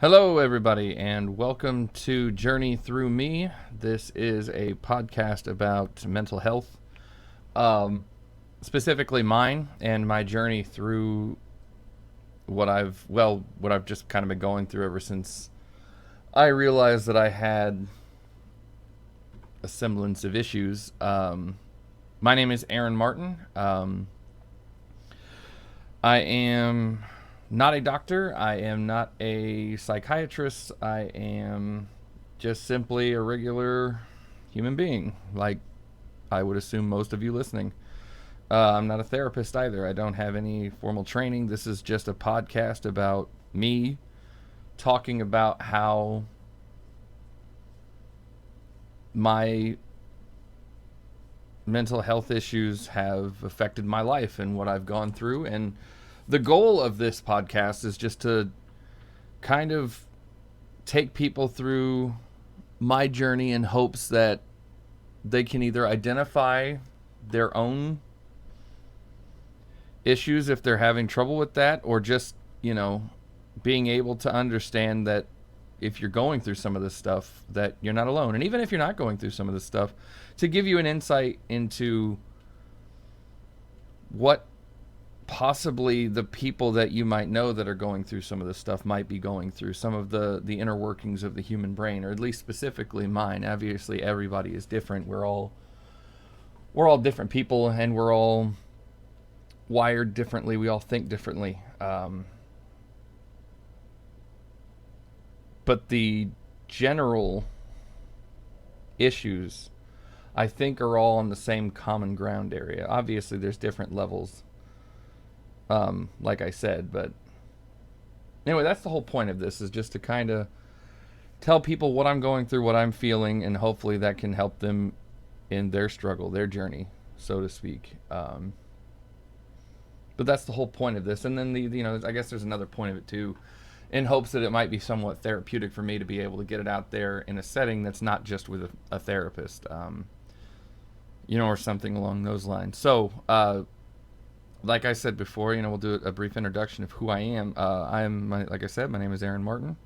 Hello, everybody, and welcome to Journey Through Me. This is a podcast about mental health, um, specifically mine and my journey through what I've just kind of been going through ever since I realized that I had a semblance of issues. My name is Aaron Martin. I am not a doctor. I am not a psychiatrist. I am just simply a regular human being, like I would assume most of you listening. I'm not a therapist either. I don't have any formal training. This is just a podcast about me talking about how my mental health issues have affected my life and what I've gone through. And the goal of this podcast is just to kind of take people through my journey in hopes that they can either identify their own issues if they're having trouble with that, or just, being able to understand that if you're going through some of this stuff, that you're not alone. And even if you're not going through some of this stuff, to give you an insight into what possibly the people that you might know that are going through some of this stuff might be going through, some of the inner workings of the human brain, or at least specifically mine. Obviously everybody is different. We're all different people, and we're all wired differently. We all think differently. But the general issues, I think, are all on the same common ground area. Obviously there's different levels, like I said, but anyway, that's the whole point of this, is just to kind of tell people what I'm going through, what I'm feeling, and hopefully that can help them in their struggle, their journey, so to speak. But that's the whole point of this. And then I guess there's another point of it too, in hopes that it might be somewhat therapeutic for me to be able to get it out there in a setting that's not just with a therapist, or something along those lines. So, like I said before, we'll do a brief introduction of who I am. Like I said, my name is Aaron Martin.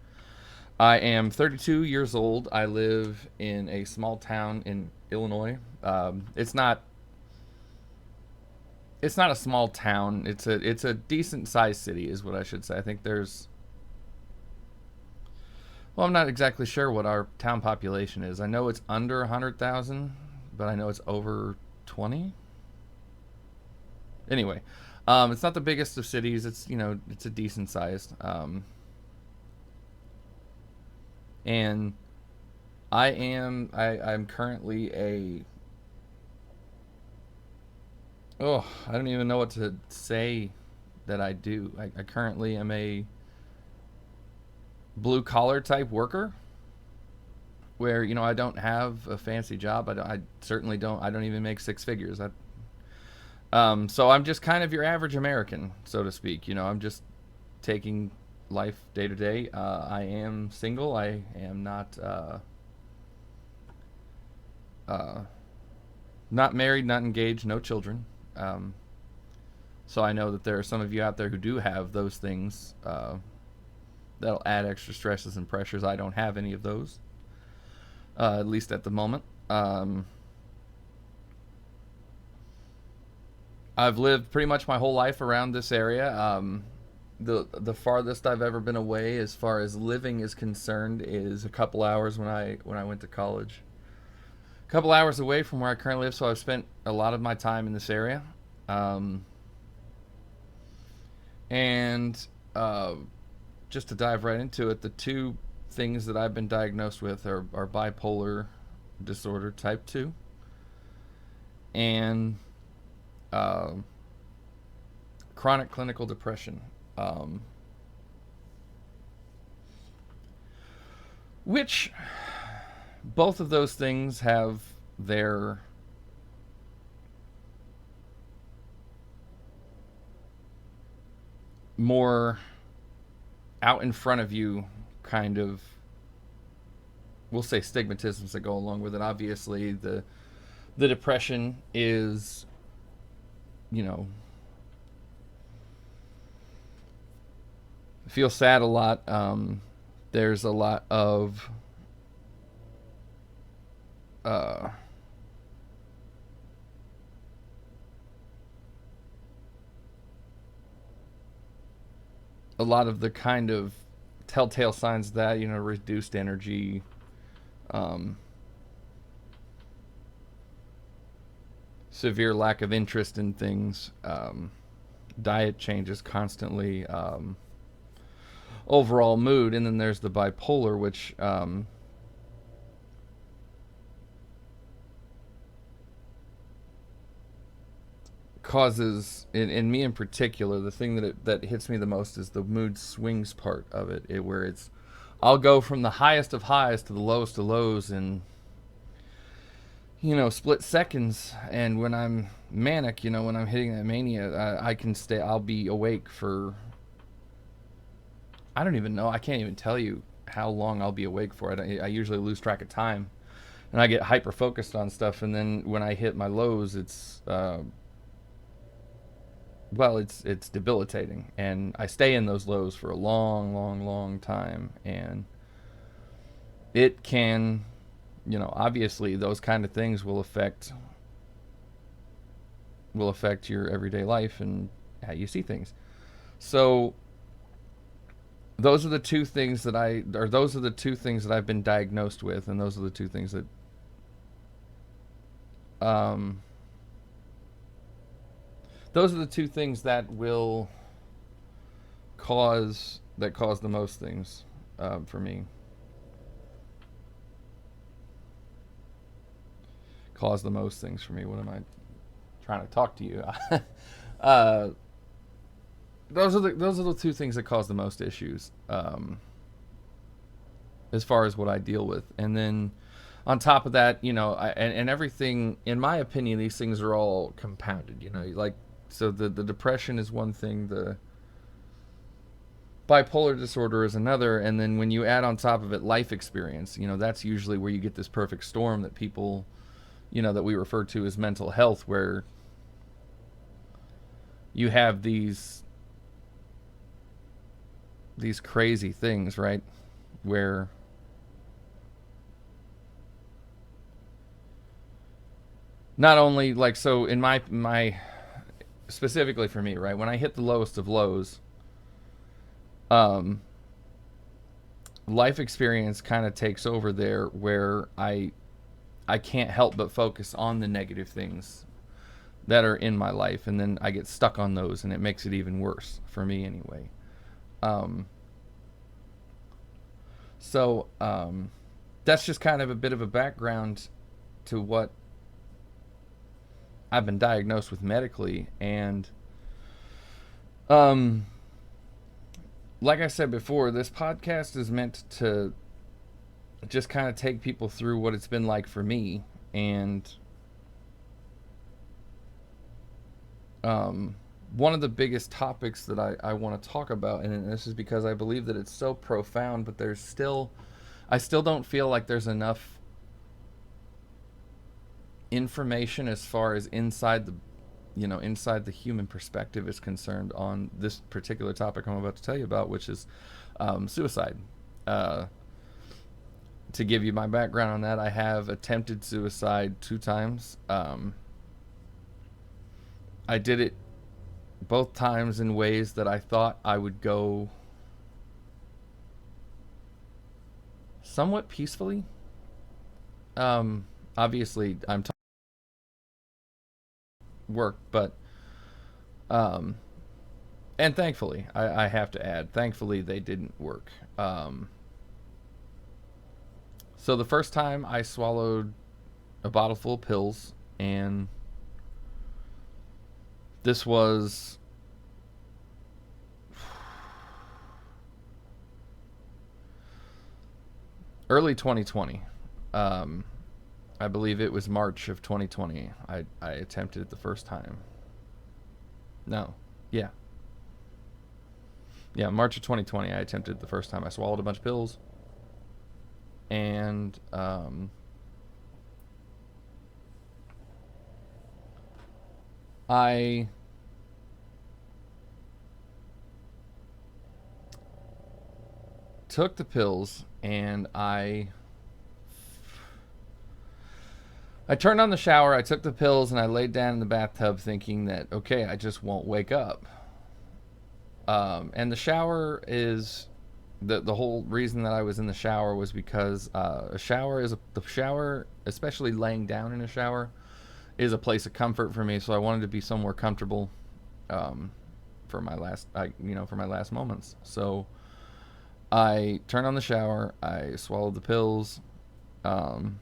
I am 32 years old. I live in a small town in Illinois. It's not a small town. It's a decent sized city, is what I should say. I think I'm not exactly sure what our town population is. I know it's under 100,000, but I know it's over 20. Anyway, it's not the biggest of cities. It's a decent sized. And I'm currently I don't even know what to say that I do. I currently am a blue collar type worker, where I don't have a fancy job. I certainly don't. I don't even make six figures. So I'm just kind of your average American, so to speak. I'm just taking life day to day. I am single. I am not married, not engaged, no children. So I know that there are some of you out there who do have those things. That'll add extra stresses and pressures. I don't have any of those, at least at the moment. I've lived pretty much my whole life around this area. The farthest I've ever been away, as far as living is concerned, is a couple hours when I went to college. A couple hours away from where I currently live, so I've spent a lot of my time in this area. Um, and just to dive right into it, the two things that I've been diagnosed with are bipolar disorder type 2 and uh, chronic clinical depression, which both of those things have their more out in front of you kind of, we'll say, stigmatisms that go along with it. Obviously the depression is, you know feel sad a lot. There's a lot of uh, a lot of the kind of telltale signs that, reduced energy, um, severe lack of interest in things, diet changes constantly, overall mood, and then there's the bipolar, which causes, in me in particular, the thing that hits me the most is the mood swings part of it, where it's I'll go from the highest of highs to the lowest of lows in split seconds. And when I'm manic, when I'm hitting that mania, I can stay. I'll be awake for, I don't even know. I can't even tell you how long I'll be awake for. I usually lose track of time, and I get hyper focused on stuff. And then when I hit my lows, it's well, it's debilitating, and I stay in those lows for a long, long, long time, and it can, obviously those kind of things will affect your everyday life and how you see things. So those are the two things that I've been diagnosed with, and those are the two things that um those are the two things that will cause the most things for me. Cause the most things for me. What am I trying to talk to you? uh, those are the two things that cause the most issues, as far as what I deal with. And then on top of that, and everything. In my opinion, these things are all compounded. Like, so the depression is one thing. The bipolar disorder is another, and then when you add on top of it life experience, that's usually where you get this perfect storm that people, that we refer to as mental health, where you have these crazy things, right? Where not only, like, so in my specifically for me, right, when I hit the lowest of lows, um life experience kind of takes over there, where I can't help but focus on the negative things that are in my life, and then I get stuck on those, and it makes it even worse for me anyway. um so that's just kind of a bit of a background to what I've been diagnosed with medically. And um like I said before, this podcast is meant to just kind of take people through what it's been like for me. And one of the biggest topics that I want to talk about, and this is because I believe that it's so profound, but I still don't feel like there's enough information as far as inside the human perspective is concerned on this particular topic I'm about to tell you about, which is suicide. Uh, to give you my background on that, I have attempted suicide 2 times. I did it both times in ways that I thought I would go somewhat peacefully. Um, Obviously, I'm talking work, but um, and thankfully, I have to add, thankfully they didn't work. So the first time I swallowed a bottle full of pills, and this was early 2020. Um, I believe it was March of 2020. I attempted it the first time. No, yeah, yeah, March of 2020. I attempted it the first time. I swallowed a bunch of pills, and I took the pills and I turned on the shower, I took the pills, and I laid down in the bathtub thinking that, okay, I just won't wake up. And the shower is the whole reason that I was in the shower was because the shower, especially laying down in a shower, is a place of comfort for me. So I wanted to be somewhere comfortable um, for my last moments. So I turned on the shower, I swallowed the pills, um,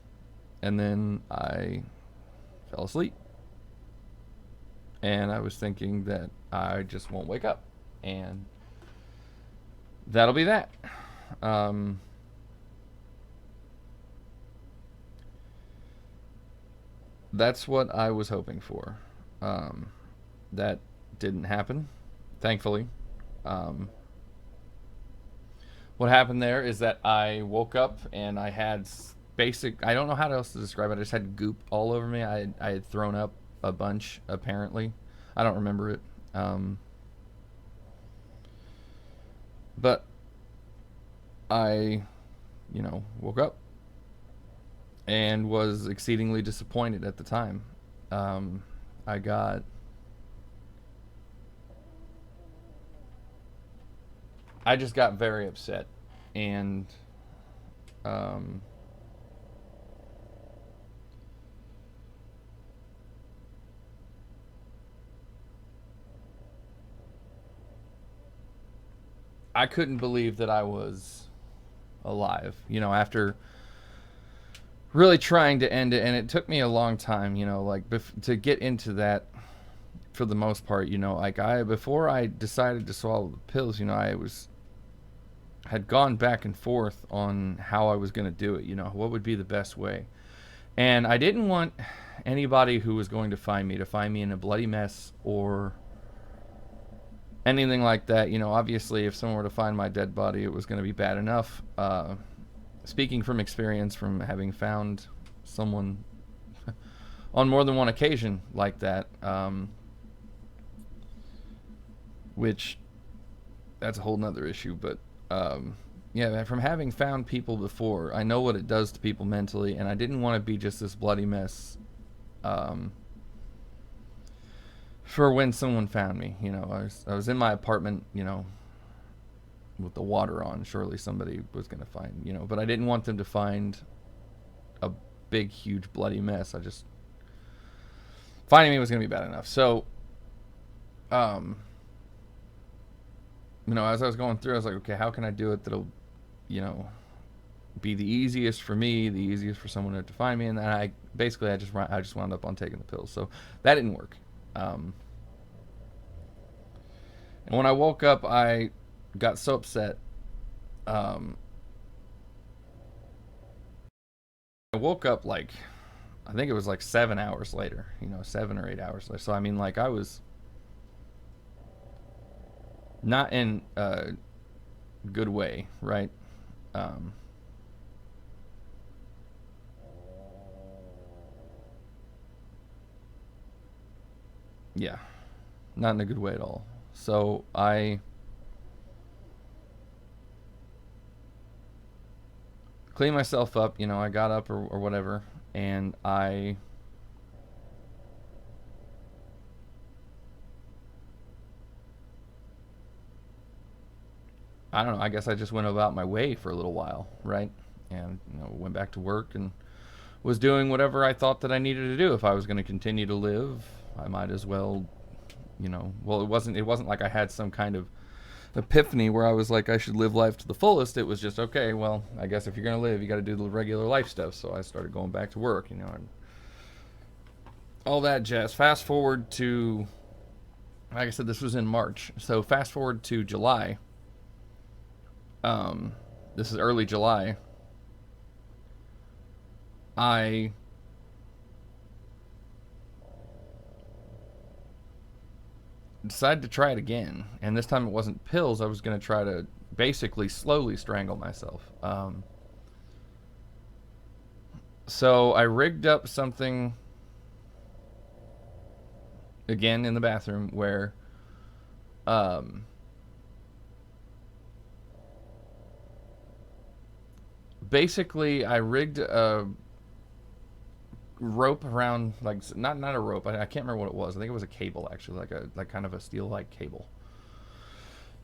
and then I fell asleep. And I was thinking that I just won't wake up, and that'll be that. Um, that's what I was hoping for. That didn't happen, thankfully. Um, what happened there is that I woke up and I had basic. I don't know how else to describe it. I just had goop all over me. I had thrown up a bunch apparently. I don't remember it. Um, but I, woke up and was exceedingly disappointed at the time. Um, I got. I just got very upset, and um, I couldn't believe that I was alive. After really trying to end it, and it took me a long time. Like to get into that for the most part. Like I before I decided to swallow the pills. I had gone back and forth on how I was going to do it. What would be the best way, and I didn't want anybody who was going to find me in a bloody mess or anything like that. Obviously, if someone were to find my dead body, it was going to be bad enough. Speaking from experience, from having found someone on more than one occasion like that, which that's a whole nother issue. But yeah, from having found people before, I know what it does to people mentally, and I didn't want to be just this bloody mess. Um, for when someone found me, I was in my apartment, with the water on. Surely somebody was gonna find, but I didn't want them to find a big, huge, bloody mess. I just finding me was gonna be bad enough. So, um, as I was going through, I was like, okay, how can I do it that'll, you know, be the easiest for me, the easiest for someone to find me, and then I just wound up on taking the pills. So that didn't work. Um, and when I woke up, I got so upset. Um, I woke up like I think it was like 7 hours later, 7 or 8 hours later. So I mean, like I was not in a good way, right? Um, yeah, not in a good way at all. So I cleaned myself up. I got up or whatever, and I don't know. I guess I just went about my way for a little while, right? And went back to work and was doing whatever I thought that I needed to do. If I was going to continue to live, I might as well, Well, it wasn't like I had some kind of epiphany where I was like I should live life to the fullest. It was just okay. Well, I guess if you're going to live, you got to do the regular life stuff. So I started going back to work, and all that jazz. Fast forward to, like I said, this was in March. So fast forward to July. Um, this is early July. I decided to try it again, and this time it wasn't pills. I was going to try to basically slowly strangle myself. So I rigged up something again in the bathroom where um, basically I rigged a rope around, like, not a rope. I can't remember what it was. I think it was a cable, actually, like kind of a steel like cable.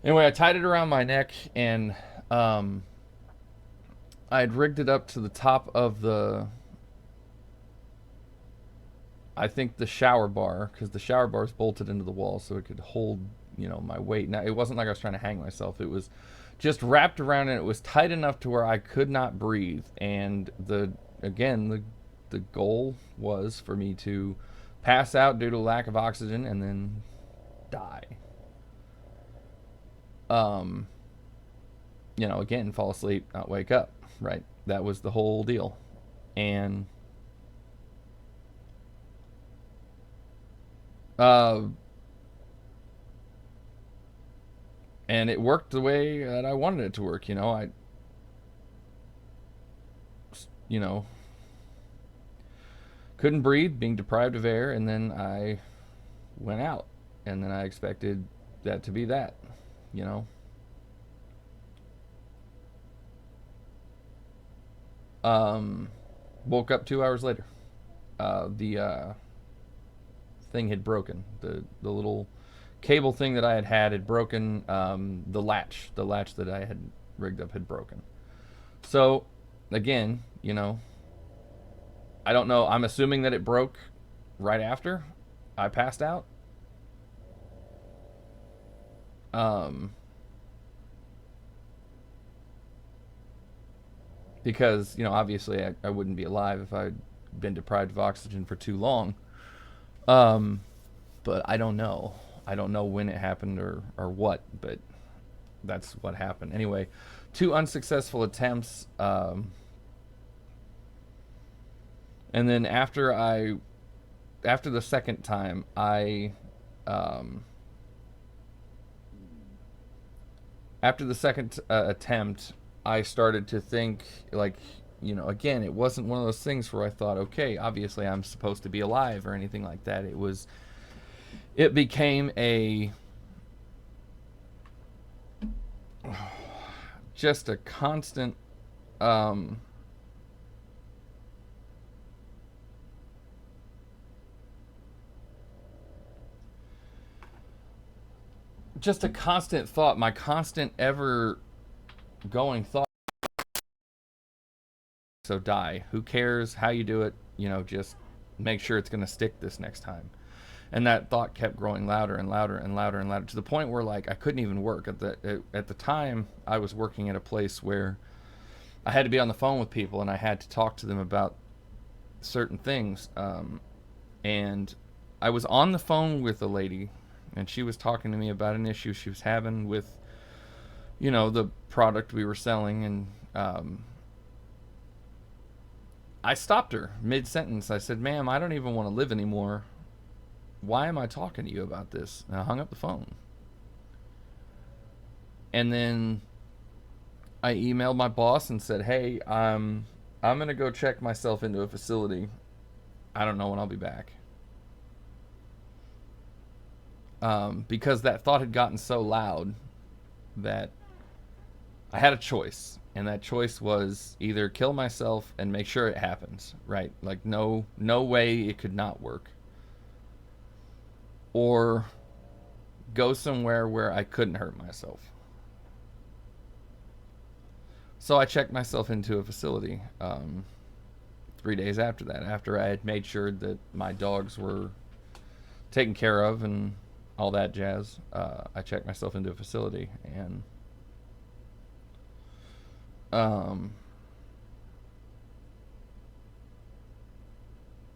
Anyway, I tied it around my neck, and um, I had rigged it up to the top of the, I think, the shower bar, because the shower bar is bolted into the wall so it could hold, my weight. Now, it wasn't like I was trying to hang myself. It was just wrapped around, and it was tight enough to where I could not breathe. And the goal was for me to pass out due to lack of oxygen and then die. Um, again, fall asleep, not wake up, right? That was the whole deal. And uh, and it worked the way that I wanted it to work. You know, couldn't breathe, being deprived of air, and then I went out, and then I expected that to be that. You know, um, woke up 2 hours later. The thing had broken. The little cable thing that I had broken. The latch that I had rigged up had broken. So, again, I don't know. I'm assuming that it broke right after I passed out. Um, because, obviously I wouldn't be alive if I'd been deprived of oxygen for too long. Um, but I don't know. I don't know when it happened or what, but that's what happened. Anyway, two unsuccessful attempts. And then after the second time, um, after the second attempt, I started to think, like, again, it wasn't one of those things where I thought, okay, obviously I'm supposed to be alive or anything like that. It became just a constant, um, just a constant thought, my constant ever going thought. So die. Who cares how you do it? Just make sure it's going to stick this next time. And that thought kept growing louder and louder and louder and louder, to the point where, like, I couldn't even work. At the time, I was working at a place where I had to be on the phone with people, and I had to talk to them about certain things. And I was on the phone with a lady, and she was talking to me about an issue she was having with, the product we were selling. And I stopped her mid sentence. I said, "Ma'am, I don't even want to live anymore. Why am I talking to you about this?" And I hung up the phone. And then I emailed my boss and said, "Hey, I'm gonna go check myself into a facility. I don't know when I'll be back." Because that thought had gotten so loud that I had a choice, and that choice was either kill myself and make sure it happens, right? Like, no way it could not work, or go somewhere where I couldn't hurt myself. So I checked myself into a facility 3 days after that, after I had made sure that my dogs were taken care of and all that jazz. I checked myself into a facility, and um,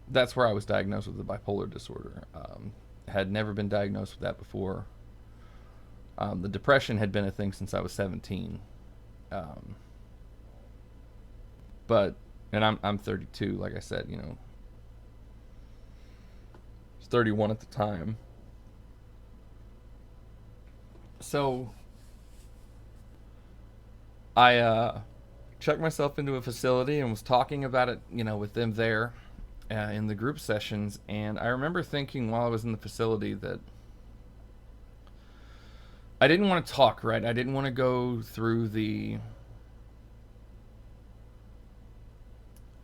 that's where I was diagnosed with the bipolar disorder. Had never been diagnosed with that before. The depression had been a thing since I was 17. Um, but and I'm 32, like I said. I was 31 at the time. So I checked myself into a facility and was talking about it, with them there in the group sessions. And I remember thinking while I was in the facility that I didn't want to talk, right? I didn't want to go through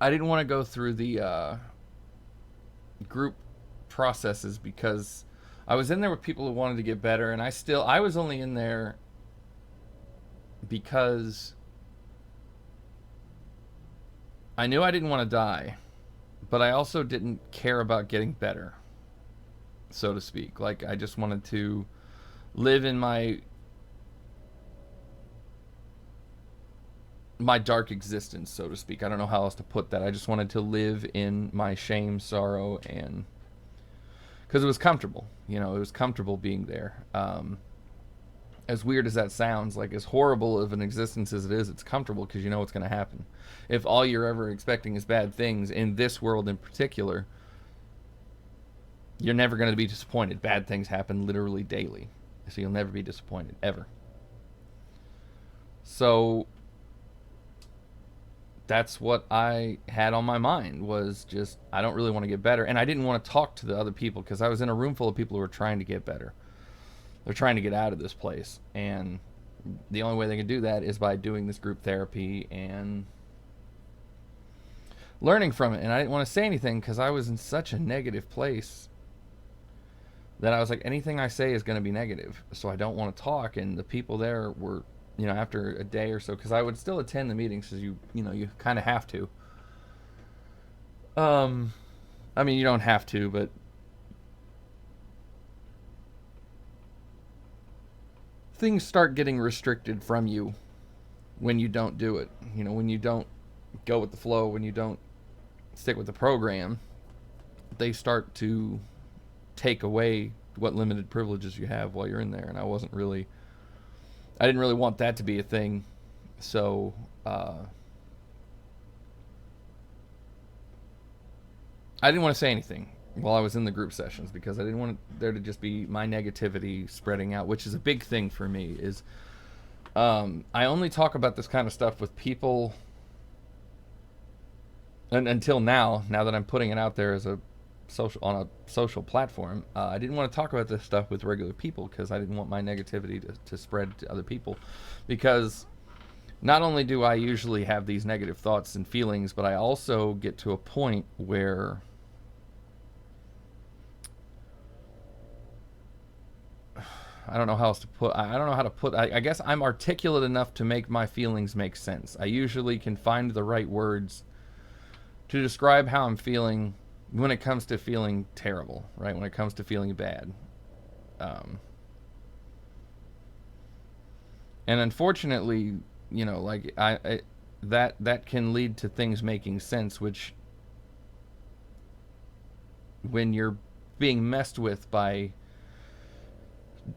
I didn't want to go through the group processes because I was in there with people who wanted to get better, and I was only in there because I knew I didn't want to die, but I also didn't care about getting better, so to speak. Like, I just wanted to live in my dark existence, so to speak. I don't know how else to put that. I just wanted to live in my shame, sorrow, and because it was comfortable. You know, it was comfortable being there. As weird as that sounds, like as horrible of an existence as it is, it's comfortable because you know what's going to happen. If all you're ever expecting is bad things, in this world in particular, you're never going to be disappointed. Bad things happen literally daily. So you'll never be disappointed, ever. So that's what I had on my mind, was just I don't really want to get better, and I didn't want to talk to the other people because I was in a room full of people who were trying to get better. They're trying to get out of this place, and the only way they can do that is by doing this group therapy and learning from it. And I didn't want to say anything because I was in such a negative place that I was like, anything I say is going to be negative, so I don't want to talk. And the people there were, you know, after a day or so, because I would still attend the meetings because you kind of have to. I mean, you don't have to, but things start getting restricted from you when you don't do it. You know, when you don't go with the flow, when you don't stick with the program, they start to take away what limited privileges you have while you're in there. And I didn't really want that to be a thing. So, I didn't want to say anything while I was in the group sessions because I didn't want there to just be my negativity spreading out, which is a big thing for me. Is I only talk about this kind of stuff with people, and until now that I'm putting it out there as a social platform, I didn't want to talk about this stuff with regular people because I didn't want my negativity to spread to other people. Because not only do I usually have these negative thoughts and feelings, but I also get to a point where I don't know how else to put. I don't know how to put. I guess I'm articulate enough to make my feelings make sense. I usually can find the right words to describe how I'm feeling when it comes to feeling terrible, right? When it comes to feeling bad. Um, and unfortunately, you know, like that can lead to things making sense, which when you're being messed with by,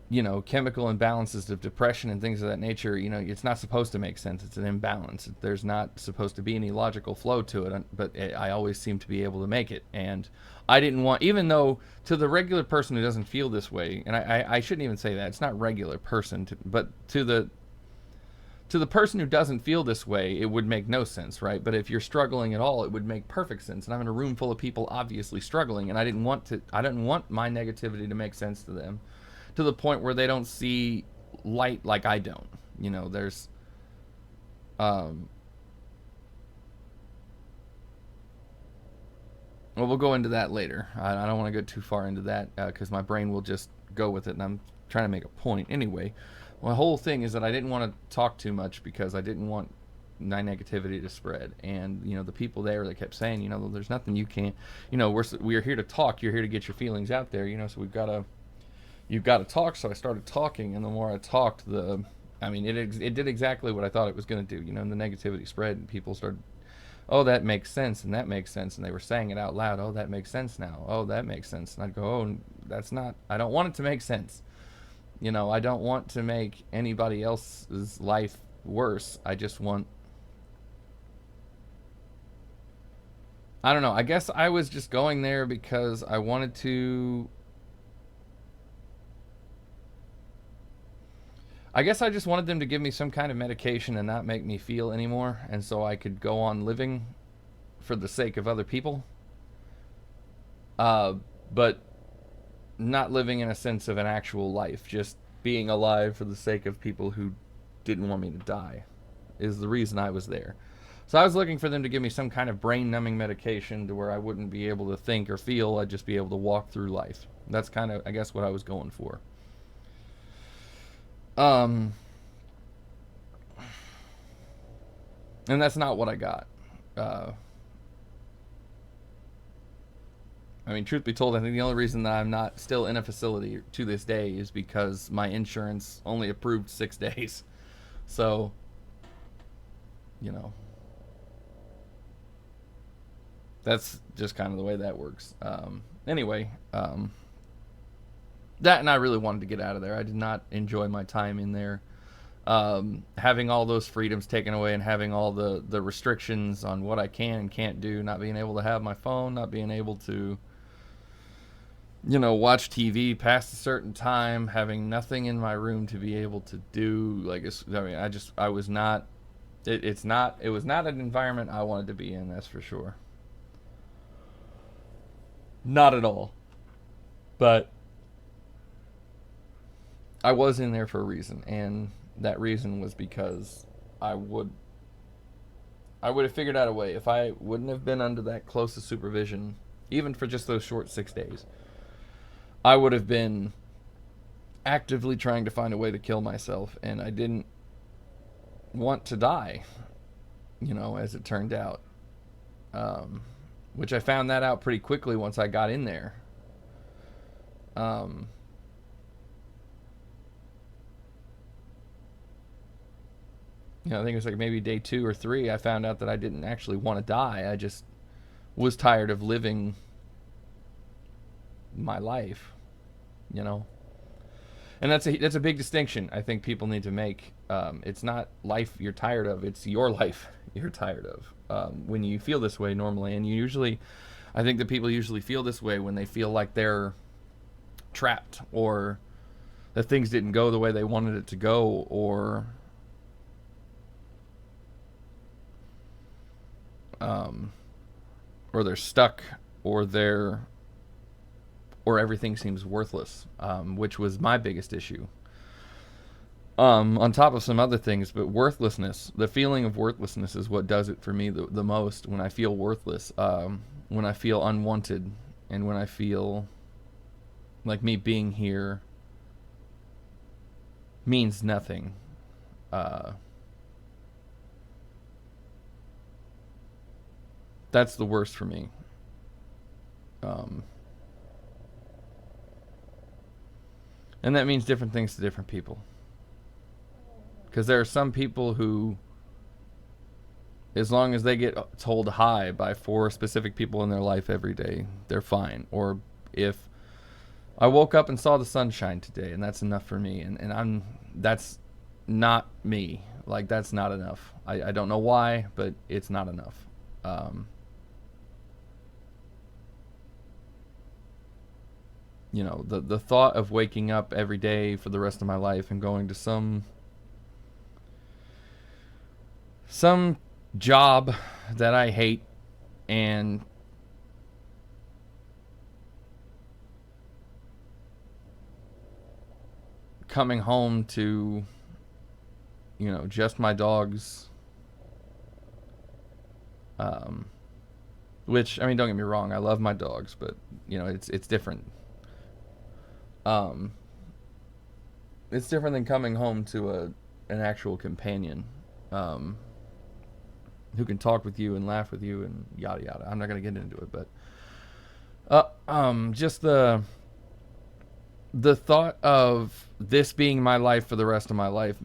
you know, chemical imbalances of depression and things of that nature, you know, it's not supposed to make sense. It's an imbalance. There's not supposed to be any logical flow to it, but I always seem to be able to make it. And I didn't want, even though to the regular person who doesn't feel this way, and I shouldn't even say that, it's not regular person, but to the person who doesn't feel this way, it would make no sense, right? But if you're struggling at all, it would make perfect sense. And I'm in a room full of people obviously struggling, and I didn't want my negativity to make sense to them, to the point where they don't see light like I don't. You know, there's well, we'll go into that later. I don't want to go too far into that because my brain will just go with it, and I'm trying to make a point anyway. My whole thing is that I didn't want to talk too much because I didn't want my negativity to spread. And you know, the people there, they kept saying, you know, there's nothing you can't, you know, we're here to talk. You're here to get your feelings out there, you know. So you've got to talk. So I started talking, and the more I talked, it did exactly what I thought it was going to do. You know, and the negativity spread, and people started, oh, that makes sense, and that makes sense, and they were saying it out loud. Oh, that makes sense now. Oh, that makes sense. And I'd go, oh, that's not. I don't want it to make sense. You know, I don't want to make anybody else's life worse. I just want. I don't know. I guess I was just going there because I wanted to. I guess I just wanted them to give me some kind of medication and not make me feel anymore, and so I could go on living for the sake of other people. But not living in a sense of an actual life, just being alive for the sake of people who didn't want me to die is the reason I was there. So I was looking for them to give me some kind of brain numbing medication to where I wouldn't be able to think or feel. I'd just be able to walk through life. That's kind of, I guess, what I was going for. Um, and that's not what I got. Uh, I mean, truth be told, I think the only reason that I'm not still in a facility to this day is because my insurance only approved 6 days. So, you know, that's just kind of the way that works. Anyway, that and I really wanted to get out of there. I did not enjoy my time in there. Having all those freedoms taken away and having all the restrictions on what I can and can't do, not being able to have my phone, not being able to, watch TV past a certain time, having nothing in my room to be able to do. I was not. It was not an environment I wanted to be in. That's for sure. Not at all. But I was in there for a reason, and that reason was because I would I would have figured out a way if I wouldn't have been under that close of supervision, even for just those short 6 days. I would have been actively trying to find a way to kill myself, and I didn't want to die, as it turned out. Um, which I found that out pretty quickly once I got in there. Um, I think it was like maybe day 2 or 3, I found out that I didn't actually want to die. I just was tired of living my life, you know. And that's a big distinction I think people need to make. It's not life you're tired of; it's your life you're tired of. When you feel this way normally, and I think that people usually feel this way when they feel like they're trapped, or that things didn't go the way they wanted it to go, um, or they're stuck, or everything seems worthless, which was my biggest issue. On top of some other things, but worthlessness, the feeling of worthlessness is what does it for me the most. When I feel worthless, when I feel unwanted, and when I feel like me being here means nothing. Uh, that's the worst for me. Um, and that means different things to different people. Because there are some people who, as long as they get told hi by 4 specific people in their life every day, they're fine. Or if I woke up and saw the sunshine today, and that's enough for me, and that's not me. Like, that's not enough. I don't know why, but it's not enough. The thought of waking up every day for the rest of my life and going to some job that I hate, and coming home to just my dogs, which, I mean, don't get me wrong, I love my dogs, but it's different. um it's different than coming home to an actual companion, um who can talk with you and laugh with you and yada yada. I'm not going to get into it, but just the thought of this being my life for the rest of my life,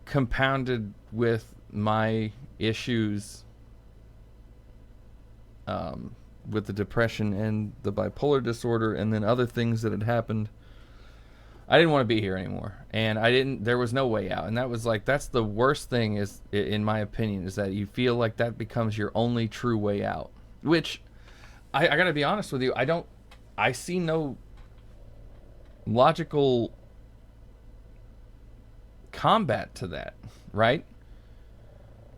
compounded with my issues, with the depression and the bipolar disorder, and then other things that had happened. I didn't want to be here anymore, and there was no way out. And that's the worst thing, is, in my opinion, is that you feel like that becomes your only true way out, which I gotta be honest with you, I see no logical combat to that, right?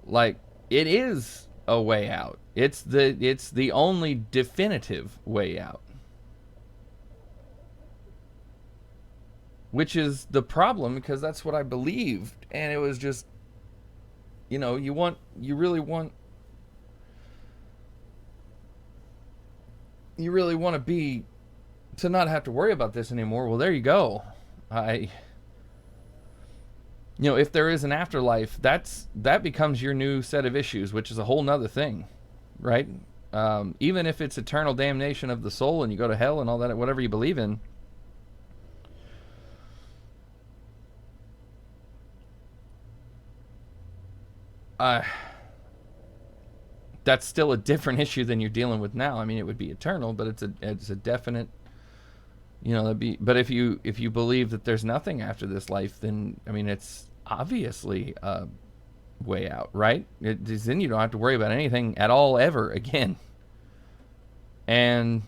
Like, it is a way out. It's the only definitive way out. Which is the problem, because that's what I believed, and it was just you really want to be, to not have to worry about this anymore. Well, there you go. I if there is an afterlife, that becomes your new set of issues, which is a whole nother thing, right? Even if it's eternal damnation of the soul and you go to hell and all that, whatever you believe in, uh, that's still a different issue than you're dealing with now. I mean, it would be eternal, but it's a definite, that'd be. But if you believe that there's nothing after this life, then I mean, it's obviously a way out, right? Then you don't have to worry about anything at all ever again. And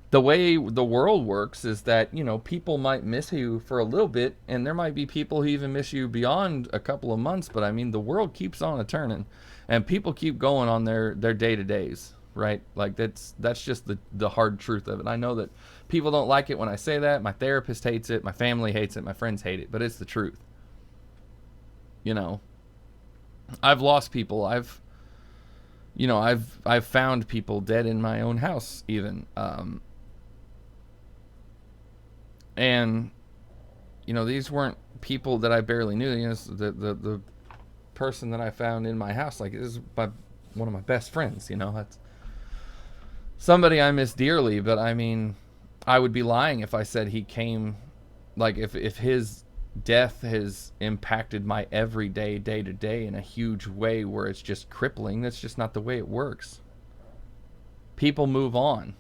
the way the world works is that people might miss you for a little bit, and there might be people who even miss you beyond a couple of months. But I mean, the world keeps on a turning, and people keep going on their day-to-days, right? Like that's just the hard truth of it. I know that people don't like it when I say that. My therapist hates it, my family hates it, my friends hate it, but it's the truth. you know I've lost people. I've found people dead in my own house even. And these weren't people that I barely knew. The person that I found in my house, like, is one of my best friends. That's somebody I miss dearly. But I mean, I would be lying if I said he came, like, if his death has impacted my everyday, day to day in a huge way where it's just crippling. That's just not the way it works. People move on,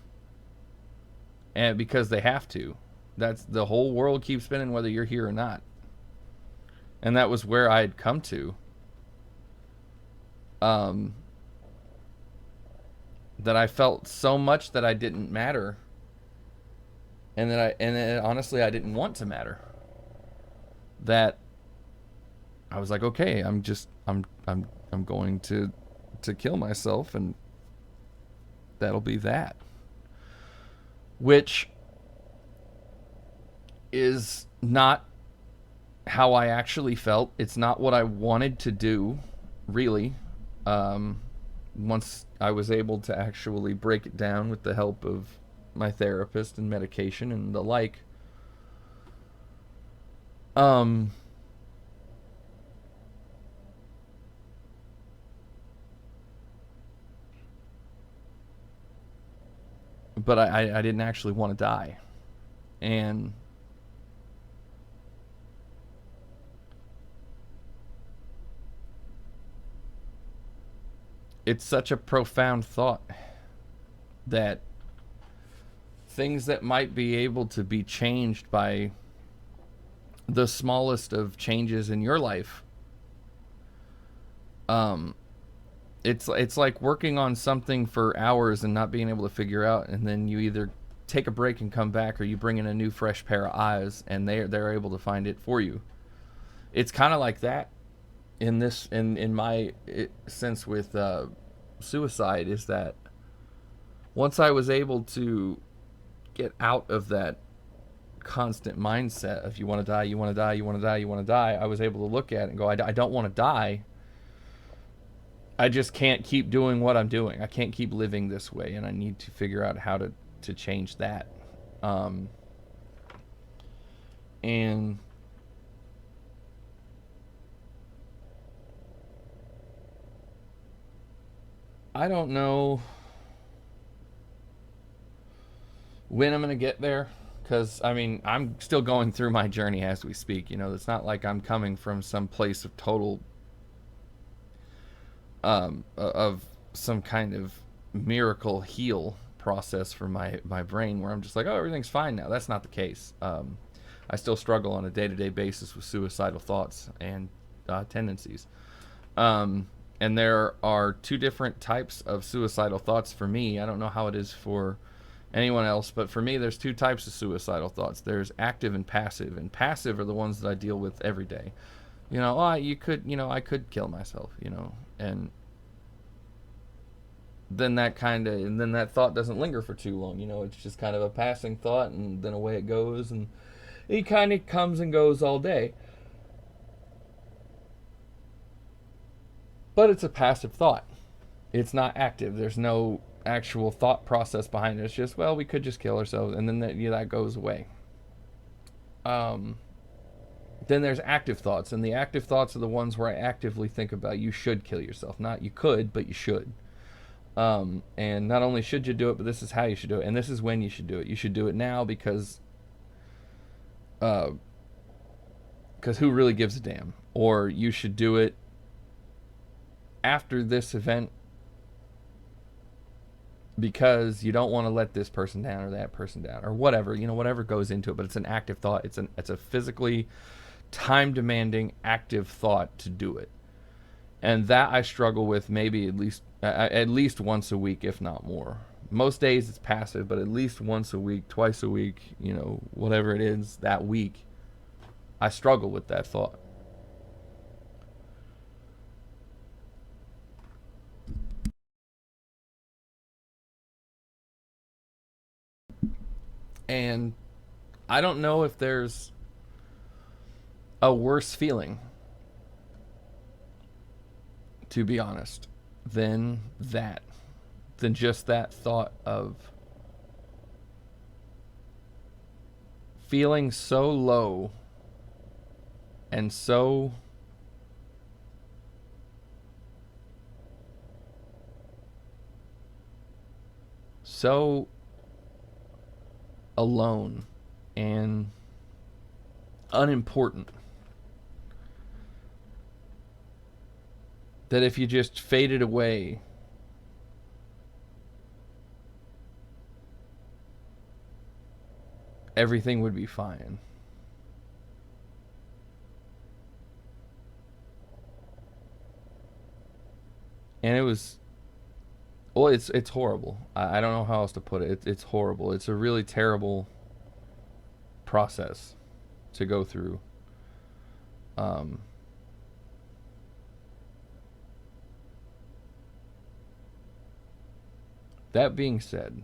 and because they have to. That's the whole world keeps spinning whether you're here or not. And that was where I had come to. That I felt so much that I didn't matter, and honestly I didn't want to matter. That I was like, okay, I'm going to kill myself, and that'll be that. Which is not how I actually felt. It's not what I wanted to do, really. Once I was able to actually break it down with the help of my therapist and medication and the like. But I didn't actually want to die. And it's such a profound thought that things that might be able to be changed by the smallest of changes in your life, it's like working on something for hours and not being able to figure out, and then you either take a break and come back, or you bring in a new fresh pair of eyes and they're able to find it for you. It's kind of like that in my sense with suicide, is that once I was able to get out of that constant mindset of you want to die, you want to die, you want to die, you want to die, I was able to look at it and go, I don't want to die. I just can't keep doing what I'm doing. I can't keep living this way, and I need to figure out how to change that. And I don't know when I'm going to get there, because I mean, I'm still going through my journey as we speak. It's not like I'm coming from some place of total of some kind of miracle heal process for my brain, where I'm just like, oh, everything's fine now. That's not the case. I still struggle on a day-to-day basis with suicidal thoughts and tendencies. And there are two different types of suicidal thoughts for me. I don't know how it is for anyone else, but for me, there's two types of suicidal thoughts. There's active and passive, and passive are the ones that I deal with every day. I could kill myself, and then that thought doesn't linger for too long. It's just kind of a passing thought, and then away it goes, and it kind of comes and goes all day. But it's a passive thought. It's not active. There's no actual thought process behind it. It's just, well, we could just kill ourselves, and then that goes away. Um, then there's active thoughts, and the active thoughts are the ones where I actively think about you should kill yourself. Not you could, but you should. And not only should you do it, but this is how you should do it, and this is when you should do it. You should do it now because who really gives a damn? Or you should do it after this event because you don't want to let this person down or that person down or whatever, whatever goes into it. But it's an active thought. It's a physically time demanding active thought to do it. And that I struggle with maybe at least once a week, if not more. Most days it's passive, but at least once a week, twice a week, whatever it is that week, I struggle with that thought. And I don't know if there's a worse feeling, to be honest, than that. Than just that thought of feeling so low and so alone and unimportant that if you just faded away, everything would be fine. And it was, well, it's horrible. I don't know how else to put it. It's horrible. It's a really terrible process to go through. That being said,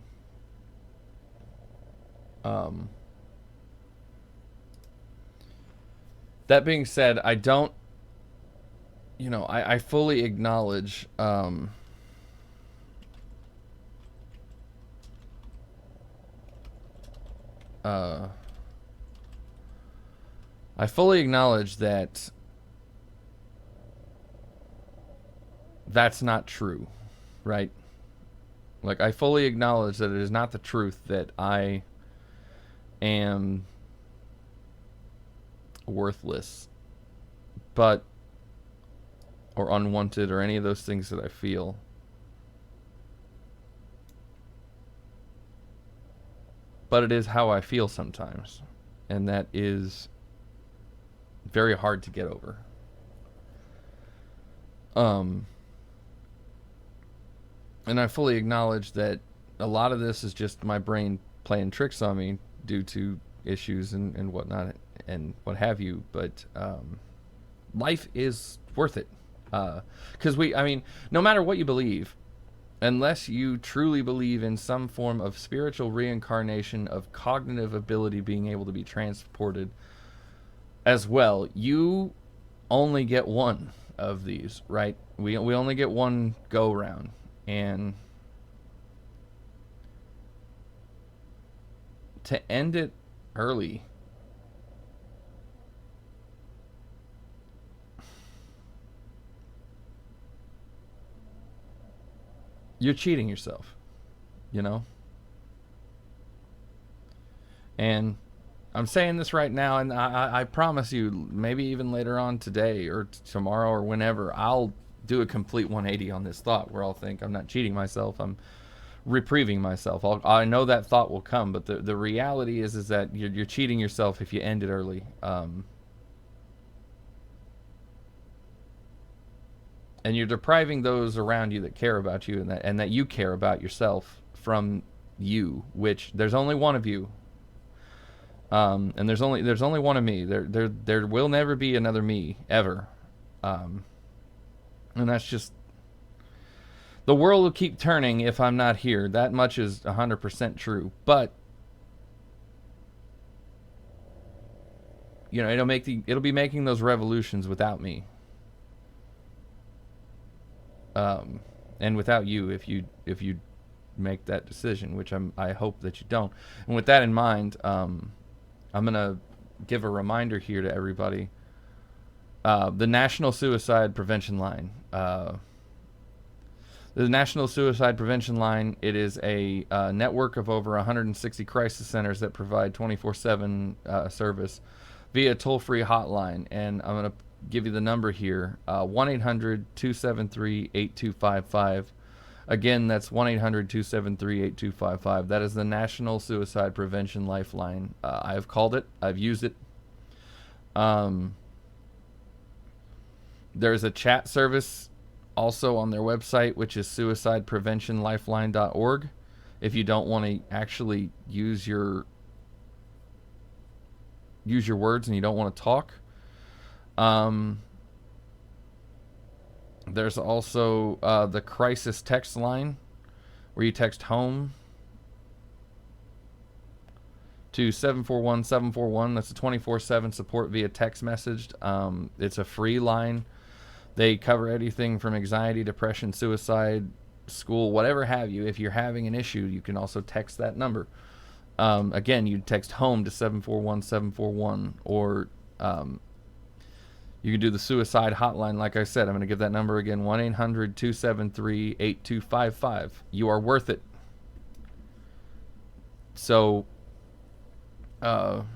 I don't, I fully acknowledge, I fully acknowledge that that's not true, right? Like, I fully acknowledge that it is not the truth that I am worthless, but, or unwanted, or any of those things that I feel. But it is how I feel sometimes, and that is very hard to get over. And I fully acknowledge that a lot of this is just my brain playing tricks on me due to issues and whatnot and what have you. But life is worth it. Because no matter what you believe, unless you truly believe in some form of spiritual reincarnation of cognitive ability being able to be transported as well, you only get one of these, right? We only get one go round. And to end it early, you're cheating yourself, And I'm saying this right now, and I promise you, maybe even later on today or tomorrow or whenever, I'll do a complete 180 on this thought where I'll think I'm not cheating myself, I'm reprieving myself. I know that thought will come, but the reality is that you're cheating yourself if you end it early. And you're depriving those around you that care about you and that you care about yourself from you, which there's only one of you. And there's only one of me. There will never be another me ever. And that's just, the world will keep turning if I'm not here. That much is 100% true. But it'll be making those revolutions without me. and without you, if you make that decision, which I hope that you don't. And with that in mind, I'm gonna give a reminder here to everybody. The National Suicide Prevention Line. The National Suicide Prevention Line, it is a network of over 160 crisis centers that provide 24/7 service via toll-free hotline. And I'm going to give you the number here, 1-800-273-8255. Again, that's 1-800-273-8255. That is the National Suicide Prevention Lifeline. I have called it. I've used it. There's a chat service also on their website, which is suicidepreventionlifeline.org. If you don't want to actually use your words and you don't want to talk. There's also the crisis text line, where you text home to 741-741. That's a 24/7 support via text message. It's a free line. They cover anything from anxiety, depression, suicide, school, whatever have you. If you're having an issue, you can also text that number. Again, you text home to 741-741, or you can do the suicide hotline. Like I said, I'm going to give that number again, 1-800-273-8255. You are worth it. So, and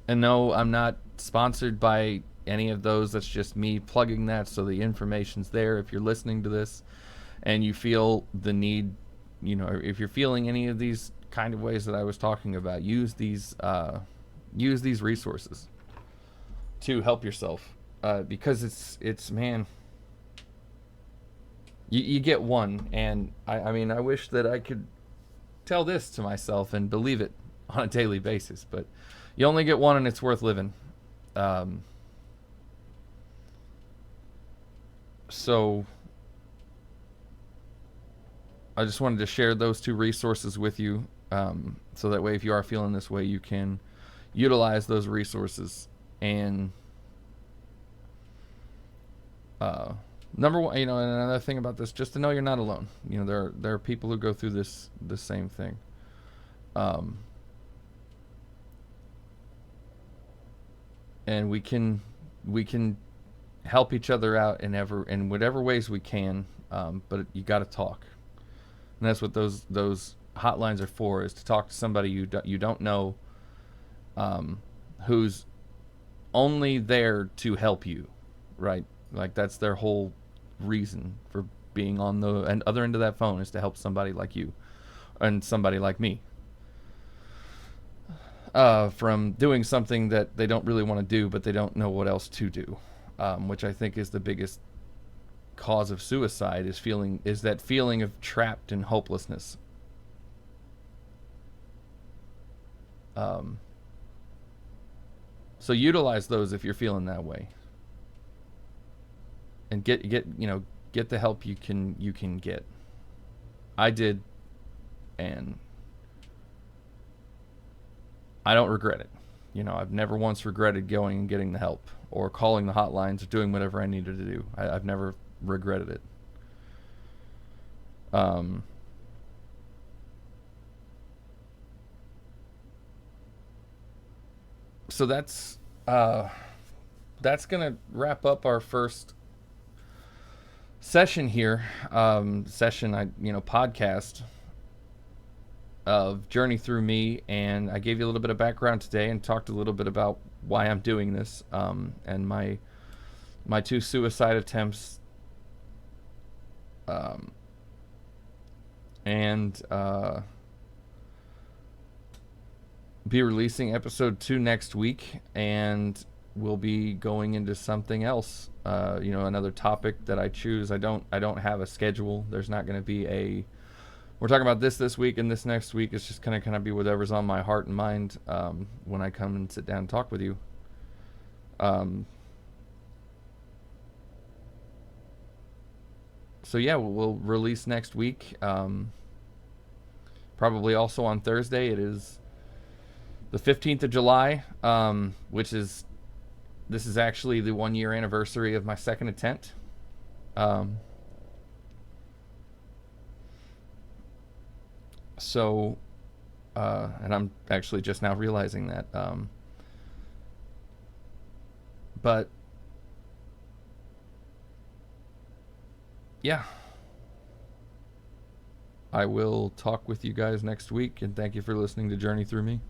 no, I'm not sponsored by any of those. That's just me plugging that, so the information's there. If you're listening to this and you feel the need, if you're feeling any of these kind of ways that I was talking about, use these resources to help yourself, because it's man, you get one, and I mean, I wish that I could tell this to myself and believe it on a daily basis, but you only get one, and it's worth living. So I just wanted to share those two resources with you, so that way, if you are feeling this way, you can utilize those resources. And number one, and another thing about this, just to know you're not alone. There are people who go through the same thing. And we can help each other out in whatever ways we can, but you got to talk, and that's what those hotlines are for, is to talk to somebody you don't know, who's only there to help you, right? Like, that's their whole reason for being on the other end of that phone, is to help somebody like you and somebody like me from doing something that they don't really want to do, but they don't know what else to do. Which I think is the biggest cause of suicide, is that feeling of trapped and hopelessness. So utilize those if you're feeling that way, and get the help you can get. I did, and I don't regret it. I've never once regretted going and getting the help, or calling the hotlines, or doing whatever I needed to do. I've never regretted it. So that's gonna wrap up our first session here. Podcast of Journey Through Me, and I gave you a little bit of background today and talked a little bit about why I'm doing this, and my two suicide attempts, and be releasing episode 2 next week, and we'll be going into something else, another topic that I choose. I don't have a schedule. There's not going to be we're talking about this week, and this next week is just going to kind of be whatever's on my heart and mind when I come and sit down and talk with you. So yeah, we'll release next week. Probably also on Thursday. It is the 15th of July, this is actually the 1-year anniversary of my second attempt. So, and I'm actually just now realizing that. But yeah, I will talk with you guys next week, and thank you for listening to Journey Through Me.